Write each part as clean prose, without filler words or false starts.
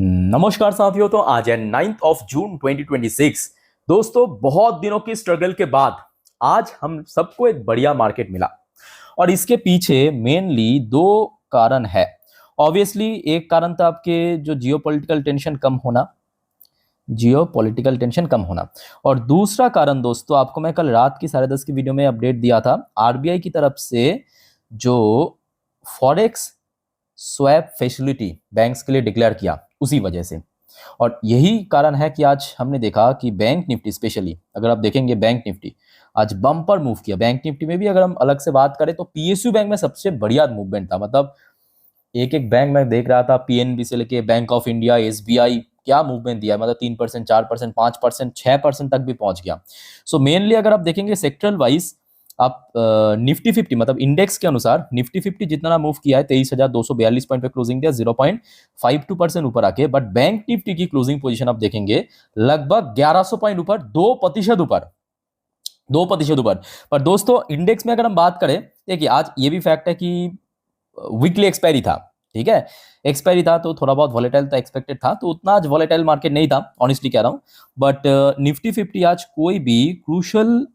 नमस्कार साथियों। तो आज है 9 जून 2026। दोस्तों, बहुत दिनों की स्ट्रगल के बाद आज हम सबको एक बढ़िया मार्केट मिला और इसके पीछे मेनली दो कारण है। ऑब्वियसली एक कारण था आपके जो जियो पॉलिटिकल टेंशन कम होना और दूसरा कारण दोस्तों, आपको मैं कल रात की 10:30 की वीडियो में अपडेट दिया था आरबीआई की तरफ से जो फॉरेक्स स्वैप फैसिलिटी बैंक्स के लिए डिक्लेयर किया उसी वजह से। और यही कारण है कि आज हमने देखा कि बैंक निफ्टी, स्पेशली अगर आप देखेंगे बैंक निफ्टी आज बम्पर मूव किया। बैंक निफ्टी में भी अगर हम अलग से बात करें तो पीएसयू बैंक में सबसे बढ़िया मूवमेंट था। मतलब एक एक बैंक में देख रहा था, पीएनबी से लेके बैंक ऑफ इंडिया, एसबीआई, क्या मूवमेंट दिया है। मतलब 3%, 4%, 5%, 6% तक भी पहुंच गया। सो मेनली अगर आप देखेंगे सेक्टरल वाइज, आप निफ्टी 50 मतलब इंडेक्स के अनुसार निफ्टी 50 जितना मूव किया है 23,242 पॉइंट पे क्लोजिंग दिया, 0.52% ऊपर आके। बट बैंक निफ्टी की क्लोजिंग पोजीशन आप देखेंगे लगभग 1100 पॉइंट ऊपर, 2% ऊपर, 2% ऊपर। पर दोस्तों इंडेक्स में अगर हम बात करें, देखिए आज ये भी फैक्ट है कि वीकली एक्सपायरी था, ठीक है। एक्सपायरी था तो थोड़ा बहुत वॉलेटाइल था, एक्सपेक्टेड था, तो उतना आज वॉलेटाइल मार्केट नहीं था, ऑनेस्टली कह रहा हूं। बट निफ्टी 50 आज कोई भी क्रूशल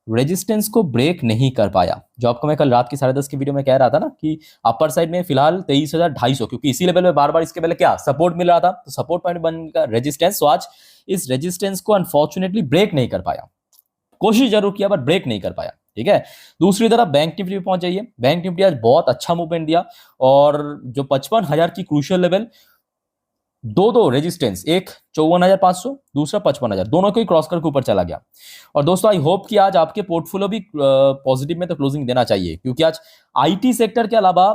रेजिस्टेंस को ब्रेक नहीं कर पाया। जो आपको मैं कल रात की 10:30 की वीडियो में कह रहा था ना कि अपर साइड में फिलहाल 23,250, क्योंकि इसी लेवल में बार बार इसके पहले क्या सपोर्ट मिल रहा था, तो सपोर्ट पॉइंट बनेगा रेजिस्टेंस। तो आज इस रेजिस्टेंस को अनफॉर्चुनेटली ब्रेक नहीं कर पाया। कोशिश जरूर किया बट ब्रेक नहीं कर पाया, ठीक है। दूसरी तरफ बैंक निफ्टी पे पहुंच जाइए। बैंक निफ्टी आज बहुत अच्छा मूवमेंट दिया और जो 55,000 की क्रूशियल लेवल, दो रेजिस्टेंस, एक 54,500, दूसरा 55,000, दोनों को ही क्रॉस करके ऊपर चला गया। और दोस्तों आई होप कि आज आपके पोर्टफोलियो भी पॉजिटिव में तो क्लोजिंग देना चाहिए, क्योंकि आज आईटी सेक्टर के अलावा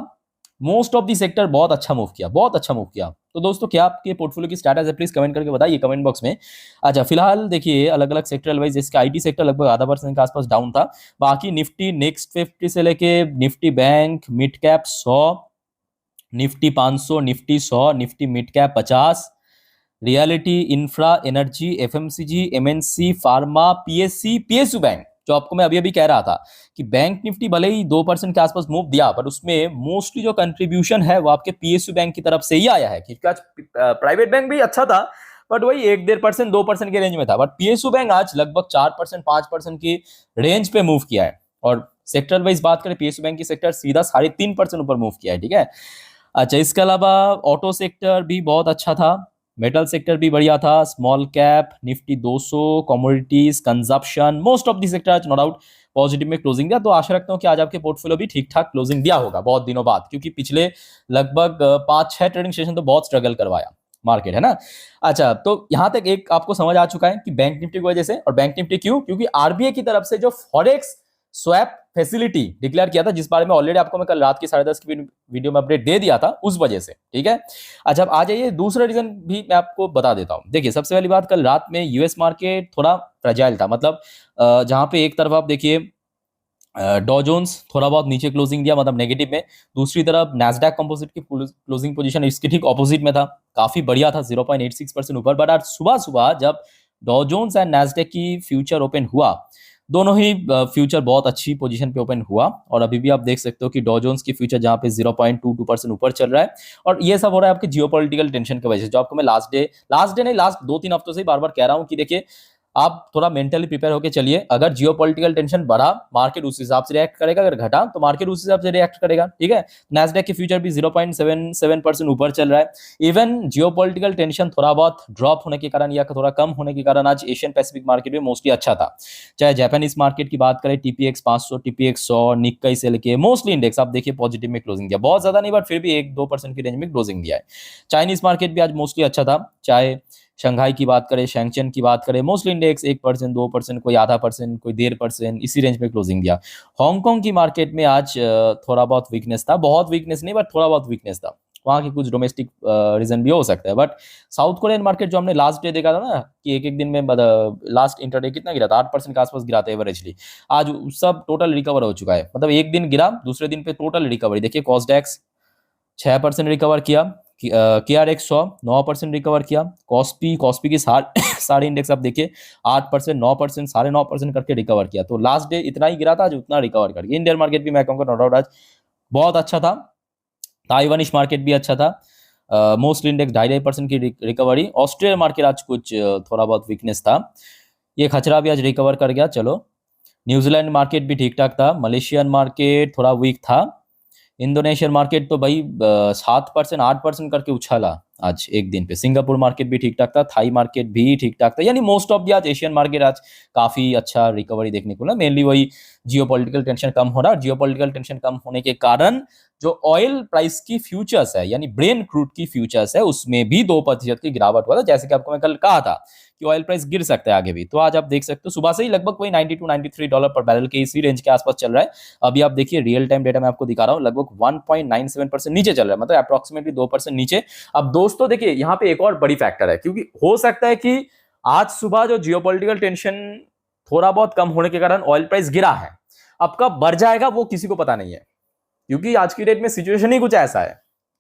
मोस्ट ऑफ दी सेक्टर बहुत अच्छा मूव किया, बहुत अच्छा मूव किया। तो दोस्तों क्या आपके पोर्टफोलियो की स्टेटस है, प्लीज कमेंट करके बताइए कमेंट बॉक्स में। अच्छा, फिलहाल देखिए अलग अलग सेक्टर वाइज, जैसे आईटी सेक्टर लगभग ½ % के आसपास डाउन था। बाकी निफ्टी नेक्स्ट 50 से लेके Nifty bank mid cap 100, Nifty 500, Nifty 100, Nifty mid cap 50, reality, infra, energy, FMCG, MNC, pharma, PSC, PSU bank, जो आपको मैं अभी अभी कह रहा था कि बैंक निफ्टी भले ही 2% के आसपास मूव दिया, पर उसमें मोस्टली जो कंट्रीब्यूशन है वो आपके पीएसयू बैंक की तरफ से ही आया है। क्योंकि आज प्राइवेट बैंक भी अच्छा था बट वही 1-1.5%, 2% के रेंज में था। बट पीएसयू बैंक आज लगभग 4%, 5% की रेंज पे मूव किया है। और सेक्टर वाइज बात करें, पीएसयू बैंक की सेक्टर सीधा 3.5% ऊपर मूव किया है, ठीक है। अच्छा, इसके अलावा ऑटो सेक्टर भी बहुत अच्छा था, मेटल सेक्टर भी बढ़िया था, small cap, Nifty 200, commodities, consumption, most of the sector आज नो डाउट पॉजिटिव में क्लोजिंग दिया। तो आशा रखता हूं कि आज आपके पोर्टफोलियो भी ठीक ठाक क्लोजिंग दिया होगा बहुत दिनों बाद, क्योंकि पिछले लगभग 5-6 ट्रेडिंग सेशन तो बहुत स्ट्रगल करवाया मार्केट, है ना। अच्छा, तो यहां तक एक आपको समझ आ चुका है कि बैंक निफ्टी की वजह से, और बैंक निफ्टी क्यों, क्योंकि आरबीआई की तरफ से जो फॉरेक्स स्वैप फैसिलिटी डिक्लेयर किया था, जिस बारे में ऑलरेडी आपको मैं कल रात की 10:30 की वीडियो में अपडेट दे दिया था, उस वजह से, ठीक है। अच्छा, अब आ जाइए दूसरा रीजन भी मैं आपको बता देता हूं। देखिए सबसे पहली बात, कल रात में यूएस मार्केट थोड़ा फ्रेजाइल था। मतलब जहां पे एक तरफ आप देखिए डॉ जोन्स थोड़ा बहुत नीचे क्लोजिंग दिया, मतलब नेगेटिव में। दूसरी तरफ Nasdaq composite key closing position इसके ठीक ऑपोजिट में था, काफी बढ़िया था, 0.86% ऊपर। बट आज सुबह सुबह जब डॉ जोन्स एंड नैस्डैक की फ्यूचर ओपन हुआ, दोनों ही फ्यूचर बहुत अच्छी पोजीशन पे ओपन हुआ। और अभी भी आप देख सकते हो कि डॉ जोन्स की फ्यूचर जहां पे 0.22% ऊपर चल रहा है। और ये सब हो रहा है आपके जियोपॉलिटिकल टेंशन की वजह से, जो आपको मैं लास्ट डे नहीं, लास्ट 2-3 हफ्तों से बार बार कह रहा हूं कि देखिए आप थोड़ा मेंटली प्रिपेयर होकर चलिए। अगर जियोपॉलिटिकल टेंशन बढ़ा, मार्केट उस हिसाब से रिएक्ट करेगा, अगर घटा तो मार्केट उस हिसाब से रिएक्ट करेगा, ठीक है। नैस्डैक की फ्यूचर भी 0.77% ऊपर चल रहा है। इवन जियोपॉलिटिकल टेंशन थोड़ा बहुत ड्रॉप होने के कारण या थोड़ा कम होने के कारण आज एशियन पैसिफिक मार्केट में मोस्टली अच्छा था। चाहे जापानीज मार्केट की बात करें, टीपीएक्स 500, टीपीएक्स 100, निक्काई से लेके मोस्टली इंडेक्स आप देखिए पॉजिटिव में क्लोजिंग दिया, बहुत ज्यादा नहीं बट फिर भी 1-2% की रेंज में क्लोजिंग दिया है। चाइनीज मार्केट भी आज मोस्टली अच्छा था, चाहे शंघाई की बात करें, शैंगचेन की बात करें, मोस्टली इंडेक्स 1%, 2%, कोई ½ %, कोई 1.5%, इसी रेंज में क्लोजिंग दिया। हांगकांग की मार्केट में आज थोड़ा बहुत वीकनेस था, बहुत वीकनेस नहीं बट थोड़ा बहुत वीकनेस था। वहां की कुछ डोमेस्टिक रीजन भी हो सकता है। बट साउथ कोरियन मार्केट जो हमने लास्ट डे देखा था ना कि एक एक दिन में लास्ट इंटरडे कितना गिरा था, 8% के आसपास गिरा था एवरेजली, आज सब टोटल रिकवर हो चुका है। मतलब एक दिन गिरा, दूसरे दिन पे टोटल रिकवरी देखिए, कॉस्डेक्स 6% रिकवर किया, KRX 100 9% रिकवर किया, कॉस्पी की सारे इंडेक्स आप देखिए 8%, 9%, 9.5% करके रिकवर किया। तो लास्ट डे इतना ही गिरा था, आज उतना रिकवर कर गया। इंडियन मार्केट भी मैं कहूँगा नो डाउट आज बहुत अच्छा था, ताइवानिश मार्केट भी अच्छा था। मोस्ट इंडेक्स 2.5% की रिकवरी। ऑस्ट्रेलियन मार्केट आज कुछ थोड़ा बहुत वीकनेस था, ये खचरा भी आज रिकवर कर गया। चलो, न्यूजीलैंड मार्केट भी ठीक ठाक था, मलेशियन मार्केट थोड़ा वीक था, इंडोनेशियन मार्केट तो भाई 7% 8% करके उछाला आज एक दिन पे। सिंगापुर मार्केट भी ठीक ठाक था, थाई मार्केट भी ठीक ठाक था, यानी मोस्ट ऑफ द आज एशियन मार्केट आज काफी अच्छा रिकवरी देखने को मिला। मेनली वही जियोपॉलिटिकल टेंशन कम हो रहा है, जियोपॉलिटिकल टेंशन कम होने के कारण जो ऑयल प्राइस की फ्यूचर्स है, यानी ब्रेन क्रूड की फ्यूचर्स है, उसमें भी 2% की गिरावट हुआ था। जैसे कि आपको मैं कल कहा था कि ऑयल प्राइस गिर सकता है आगे भी, तो आज आप देख सकते हो सुबह से ही लगभग वही $92-93 पर बैरल के इसी रेंज के आसपास चल रहा है। अभी आप देखिए रियल टाइम डेटा मैं आपको दिखा रहा हूँ, लगभग 1.97% नीचे चल रहा है, मतलब अप्रोक्सीमेटली 2% नीचे। अब दोस्तों देखिए यहाँ पे एक और बड़ी फैक्टर है, क्योंकि हो सकता है कि आज सुबह जो जियोपॉलिटिकल टेंशन थोड़ा बहुत कम होने के कारण ऑयल प्राइस गिरा है, अब कब बढ़ जाएगा वो किसी को पता नहीं है, क्योंकि आज की डेट में सिचुएशन ही कुछ ऐसा है।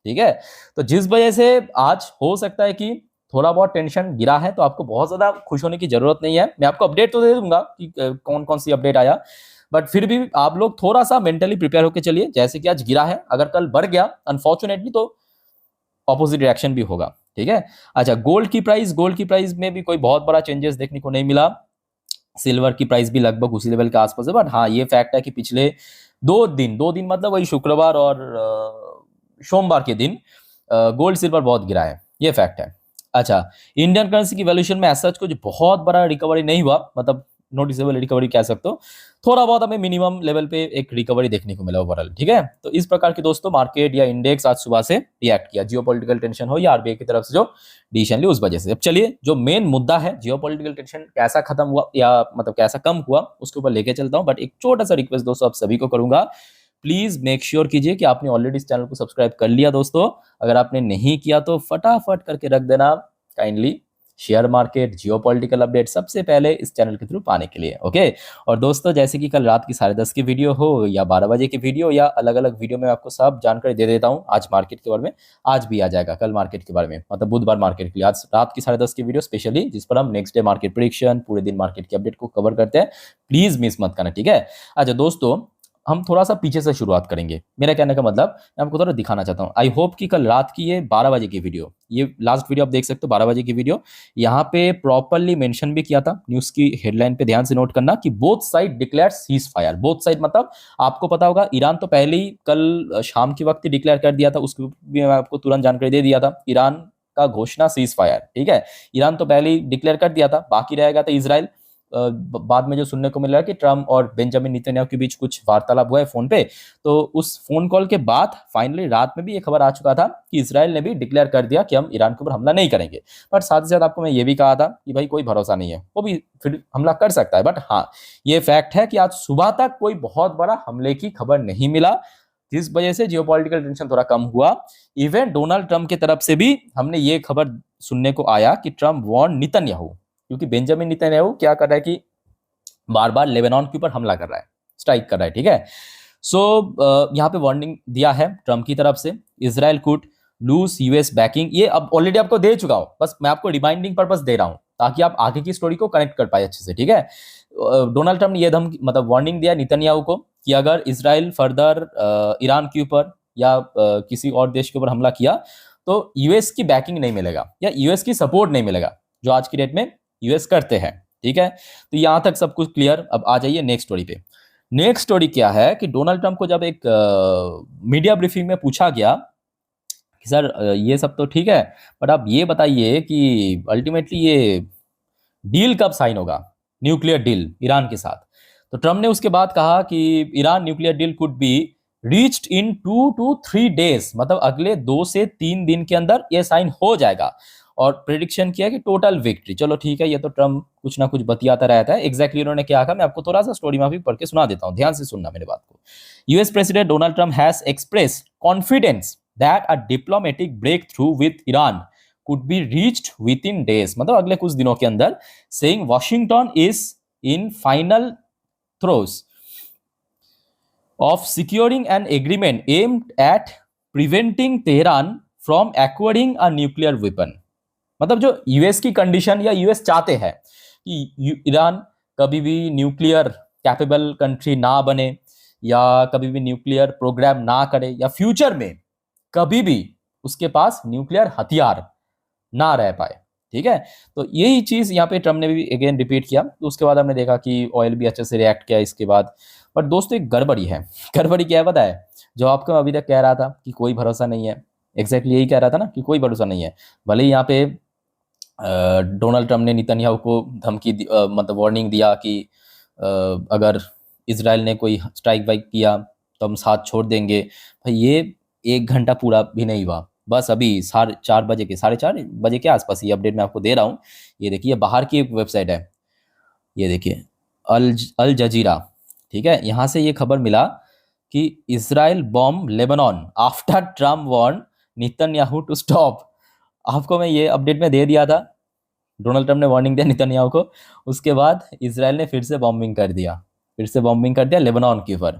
ठीक है, तो जिस वजह से आज हो सकता है कि थोड़ा बहुत टेंशन गिरा है, तो आपको बहुत ज्यादा खुश होने की जरूरत नहीं है। मैं आपको अपडेट तो दे दूंगा कि कौन कौन सी अपडेट आया, बट फिर भी आप लोग थोड़ा सा मेंटली प्रिपेयर होकर चलिए। जैसे कि आज गिरा है, अगर कल बढ़ गया अनफॉर्चुनेटली तो ऑपोजिट रिएक्शन भी होगा। ठीक है, अच्छा, गोल्ड की प्राइस में भी कोई बहुत बड़ा चेंजेस देखने को नहीं मिला। सिल्वर की प्राइस भी लगभग उसी लेवल के आसपास है, बट हाँ ये फैक्ट है कि पिछले 2 दिन मतलब वही शुक्रवार और सोमवार के दिन गोल्ड सिल्वर बहुत गिरा है, ये फैक्ट है। अच्छा, इंडियन करेंसी की वैल्यूएशन में ऐसा कुछ बहुत बड़ा रिकवरी नहीं हुआ, मतलब नोटिसेबल रिकवरी कह सकते हो, थोड़ा बहुत हमें मिनिमम लेवल पे एक रिकवरी देखने को मिला ओवरऑल। ठीक है, तो इस प्रकार के दोस्तों मार्केट या इंडेक्स आज सुबह से रिएक्ट किया, जियोपॉलिटिकल टेंशन हो या आरबीआई की तरफ से जो डिसीजन ली उस वजह से। अब चलिए जो मेन मुद्दा है जियोपॉलिटिकल टेंशन कैसा खत्म हुआ या मतलब कैसा कम हुआ उसके ऊपर लेके चलता हूं, बट एक छोटा सा रिक्वेस्ट दोस्तों आप सभी को करूंगा, प्लीज मेक श्योर कीजिए कि आपने ऑलरेडी इस चैनल को सब्सक्राइब कर लिया दोस्तों। अगर आपने नहीं किया तो फटाफट करके रख देना kindly, share market geopolitical update सबसे पहले इस चैनल के थ्रू पाने के लिए। ओके, और दोस्तों जैसे कि कल रात की 10:30 की वीडियो हो या 12 बजे की वीडियो या अलग अलग वीडियो में आपको सब जानकारी दे देता हूं। आज मार्केट के बारे में आज भी आ जाएगा, कल मार्केट के बारे में, मतलब बुधवार मार्केट के लिए आज रात की 10:30 की वीडियो स्पेशली, जिस पर हम नेक्स्ट डे मार्केट प्रेडिक्शन पूरे दिन मार्केट की अपडेट को कवर करते हैं, प्लीज मिस मत करना। ठीक है, अच्छा दोस्तों हम थोड़ा सा पीछे से शुरुआत करेंगे। मेरा कहने का मतलब मैं आपको थोड़ा दिखाना चाहता हूँ। आई होप कि कल रात की ये 12 बजे की वीडियो, ये लास्ट वीडियो आप देख सकते हो 12 बजे की वीडियो, यहाँ पे प्रॉपरली मेंशन भी किया था। न्यूज की हेडलाइन पे ध्यान से नोट करना कि both side declare cease fire. Both side मतलब आपको पता होगा ईरान तो पहले ही कल शाम के वक्त ही डिक्लेयर कर दिया था, उसको भी मैं आपको तुरंत जानकारी दे दिया था। ईरान का घोषणा सीज फायर, ठीक है, ईरान तो पहले ही डिक्लेयर कर दिया था, बाकी रहेगा था इजराइल। बाद में जो सुनने को मिल रहा है कि ट्रम्प और बेंजामिन नेतन्याहू के बीच कुछ वार्तालाप हुआ है फोन पे, तो उस फोन कॉल के बाद फाइनली रात में भी ये खबर आ चुका था कि इजराइल ने भी डिक्लेयर कर दिया कि हम ईरान के ऊपर हमला नहीं करेंगे। बट साथ ही साथ आपको मैं ये भी कहा था कि भाई कोई भरोसा नहीं है, वो भी फिर हमला कर सकता है। बट हाँ ये फैक्ट है कि आज सुबह तक कोई बहुत बड़ा हमले की खबर नहीं मिला, जिस वजह से जियोपॉलिटिकल टेंशन थोड़ा कम हुआ। इवन डोनाल्ड ट्रंप की तरफ से भी हमने ये खबर सुनने को आया कि ट्रंप वार्न नेतन्याहू, क्योंकि बेंजामिन नेतन्याहू क्या कर रहा है कि बार बार लेबनान के ऊपर हमला कर रहा है, स्ट्राइक कर रहा है। ठीक है, सो यहाँ पे वार्निंग दिया है ट्रम्प की तरफ से, Israel could lose US backing. ये अब ऑलरेडी आपको दे चुका हूं, बस मैं आपको रिमाइंडिंग पर्पस दे रहा हूं ताकि आप आगे की स्टोरी को कनेक्ट कर पाए अच्छे से। ठीक है, डोनाल्ड ट्रम्प ने यह मतलब वार्निंग दिया नेतन्याहू को कि अगर इजराइल फर्दर ईरान के ऊपर या किसी और देश के ऊपर हमला किया तो यूएस की बैकिंग नहीं मिलेगा या यूएस की सपोर्ट नहीं मिलेगा, जो आज की डेट में यूएस करते हैं। ठीक है, तो यहां तक सब कुछ क्लियर। अब आ जाइए नेक्स्ट स्टोरी पे। नेक्स्ट स्टोरी क्या है कि डोनाल्ड ट्रंप को जब एक मीडिया ब्रीफिंग में पूछा गया कि सर ये सब तो ठीक है, बट आप ये बताइए कि अल्टीमेटली ये डील कब साइन होगा, न्यूक्लियर डील ईरान के साथ। तो ट्रम्प ने उसके बाद कहा कि Iran nuclear deal could be reached in 2 to 3 days, मतलब अगले 2 से 3 दिन के अंदर ये साइन हो जाएगा। और प्रेडिक्शन किया कि टोटल विक्ट्री। चलो ठीक है, ये तो ट्रम्प कुछ ना कुछ बतियाता रहता है। एग्जैक्टली उन्होंने क्या कहा मैं आपको थोड़ा सा स्टोरी में भी पढ़ के सुना देता हूं, ध्यान से सुनना मेरे बात को। US president Donald Trump has expressed confidence that a diplomatic breakthrough with Iran could be reached within days, मतलब अगले कुछ दिनों के अंदर, saying Washington is in final throes of securing an agreement aimed at preventing Tehran from acquiring a nuclear weapon। मतलब जो US की condition या यूएस चाहते हैं कि ईरान कभी भी न्यूक्लियर कैपेबल कंट्री ना बने या कभी भी न्यूक्लियर प्रोग्राम ना करे या फ्यूचर में कभी भी उसके पास न्यूक्लियर हथियार ना रह पाए। ठीक है, तो यही चीज यहाँ पे ट्रम्प ने भी अगेन रिपीट किया। तो उसके बाद हमने देखा कि ऑयल भी अच्छे से रिएक्ट किया इसके बाद। बट दोस्तों एक गड़बड़ी है। गड़बड़ी क्या है पता है? जो आपको अभी तक कह रहा था कि कोई भरोसा नहीं है, एग्जैक्टली यही कह रहा था ना कि कोई भरोसा नहीं है। भले ही यहाँ पे डोनाल्ड ट्रम्प ने नेतन्याहू को मतलब वार्निंग दिया कि अगर इसराइल ने कोई स्ट्राइक वाइक किया तो हम साथ छोड़ देंगे। भाई ये 1 घंटा पूरा भी नहीं हुआ, बस अभी 4:30 बजे के 4:30 बजे के आसपास ये अपडेट मैं आपको दे रहा हूँ। ये देखिए बाहर की एक वेबसाइट है, ये देखिए अल अल जजीरा। ठीक है, यहाँ से ये खबर मिला कि Israel bomb Lebanon after Trump warn Netanyahu to stop. आपको मैं ये अपडेट में दे दिया था, डोनाल्ड ट्रम्प ने वार्निंग दिया नेतन्याहू को, उसके बाद इसराइल ने फिर से बॉम्बिंग कर दिया, लेबनान के ऊपर,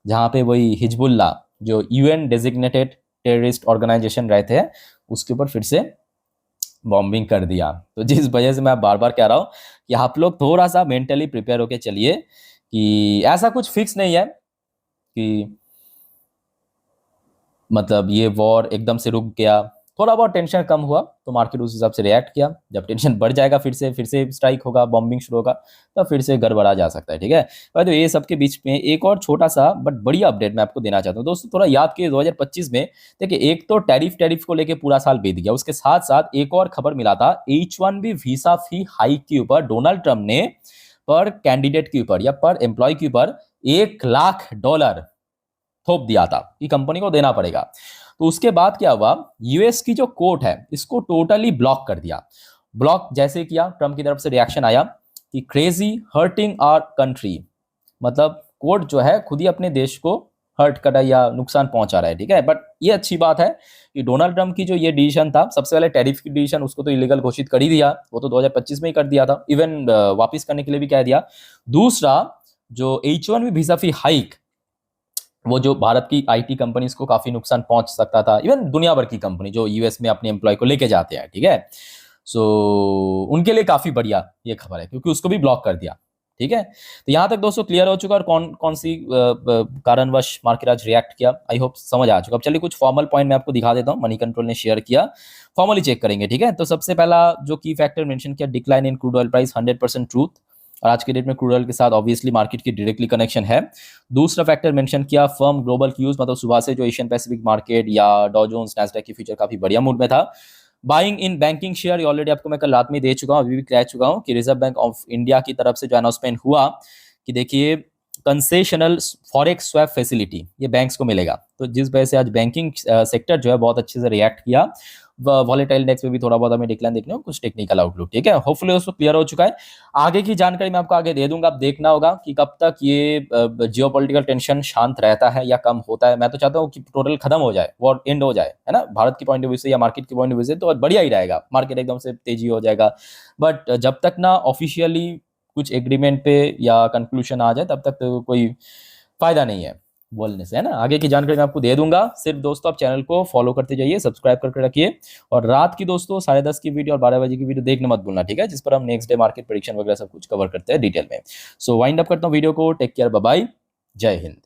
जहाँ पे वही हिजबुल्ला जो यूएन डेजिग्नेटेड टेररिस्ट ऑर्गेनाइजेशन रहते हैं उसके ऊपर फिर से बॉम्बिंग कर दिया। तो जिस वजह से मैं बार बार कह रहा हूँ कि आप लोग थोड़ा सा मेंटली प्रिपेयर होके चलिए कि ऐसा कुछ फिक्स नहीं है कि मतलब ये वॉर एकदम से रुक गया। थोड़ा बहुत टेंशन कम हुआ तो मार्केट उस हिसाब से रिएक्ट किया। जब टेंशन बढ़ जाएगा फिर से स्ट्राइक होगा, बॉम्बिंग शुरू होगा, तो फिर से गड़बड़ा जा सकता है। ठीक है, तो ये सब के बीच में एक और छोटा सा बट बढ़िया अपडेट मैं आपको देना चाहता हूँ दोस्तों। थोड़ा याद कीजिए 2025 में देखिए, एक तो टैरिफ को लेके पूरा साल बीत गया, उसके साथ साथ एक और खबर मिला था H1B वीसा फी हाइक के ऊपर डोनाल्ड ट्रम्प ने पर कैंडिडेट के ऊपर या पर एम्प्लॉय के ऊपर $1 लाख थोप दिया था कि कंपनी को देना पड़ेगा। तो उसके बाद क्या हुआ, यूएस की जो कोर्ट है इसको टोटली ब्लॉक कर दिया। ब्लॉक जैसे किया, ट्रम्प की तरफ से रिएक्शन आया कि क्रेजी हर्टिंग आवर कंट्री, मतलब कोर्ट जो है खुद ही अपने देश को हर्ट कर रहा है या नुकसान पहुंचा रहा है। ठीक है, बट ये अच्छी बात है कि डोनाल्ड ट्रम्प की जो ये डिसीजन था, सबसे पहले टैरिफ की डिसीजन उसको तो इलीगल घोषित कर ही दिया, वो तो 2025 में ही कर दिया था, इवन वापिस करने के लिए भी कह दिया। दूसरा, जो H1B वीजा फी हाइक, वो जो भारत की आईटी कंपनीज को काफी नुकसान पहुंच सकता था, इवन दुनिया भर की कंपनी जो यूएस में अपने एम्प्लॉय को लेके जाते हैं। ठीक है, सो उनके लिए काफी बढ़िया ये खबर है क्योंकि उसको भी ब्लॉक कर दिया। ठीक है, तो यहां तक दोस्तों क्लियर हो चुका और कौन कौन सी कारणवश मार्केट आज रिएक्ट किया, आई होप समझ आ चुका। अब चलिए कुछ फॉर्मल पॉइंट मैं आपको दिखा देता हूं, मनी कंट्रोल ने शेयर किया, फॉर्मली चेक करेंगे। ठीक है, तो सबसे पहला जो की फैक्टर मेंशन किया, decline in crude oil price, 100% truth, और आज के डेट में क्रूड ऑयल के साथ ऑब्वियसली मार्केट की डायरेक्टली कनेक्शन है। दूसरा फैक्टर मेंशन किया, फर्म ग्लोबल क्यूज, मतलब सुबह से जो एशियन पैसिफिक मार्केट या डॉ जोन्स नैस्डैक की फ्यूचर काफी बढ़िया मूड में था। Buying in banking share, already आपको मैं कल रात में दे चुका हूं, अभी भी कह चुका हूं कि रिजर्व बैंक ऑफ इंडिया की तरफ से जो अनाउंसमेंट हुआ कि देखिए कंसेशनल फॉरेक्स स्वैप फैसिलिटी ये बैंक्स को मिलेगा, तो जिस वजह से आज बैंकिंग सेक्टर जो है बहुत अच्छे से रिएक्ट किया। वॉलेटाइल इंडेक्स में भी थोड़ा बहुत हमें डिक्लाइन देखने को, कुछ टेक्निकल आउटलुक। ठीक है, होपफुली उसको क्लियर हो चुका है। आगे की जानकारी मैं आपको आगे दे दूंगा, आप देखना होगा कि कब तक ये जियोपॉलिटिकल टेंशन शांत रहता है या कम होता है। मैं तो चाहता हूँ कि टोटल खत्म हो जाए, वॉर एंड हो जाए, है ना, भारत की पॉइंट ऑफ व्यू से या मार्केट की पॉइंट ऑफ व्यू से तो बढ़िया ही रहेगा, मार्केट एकदम से तेजी हो जाएगा। बट जब तक ना ऑफिशियली कुछ एग्रीमेंट पे या कंक्लूजन आ जाए तब तक तो कोई फायदा नहीं है बोलने से, है ना। आगे की जानकारी मैं आपको दे दूंगा, सिर्फ दोस्तों आप चैनल को फॉलो करते जाइए, सब्सक्राइब करके रखिए, और रात की दोस्तों 10:30 की वीडियो और 12 बजे की वीडियो देखना मत भूलना। ठीक है, जिस पर हम नेक्स्ट डे मार्केट प्रेडिक्शन वगैरह सब कुछ कवर करते हैं डिटेल में। सो वाइंड अप करता हूँ वीडियो को, टेक केयर, बाय बाय, जय हिंद।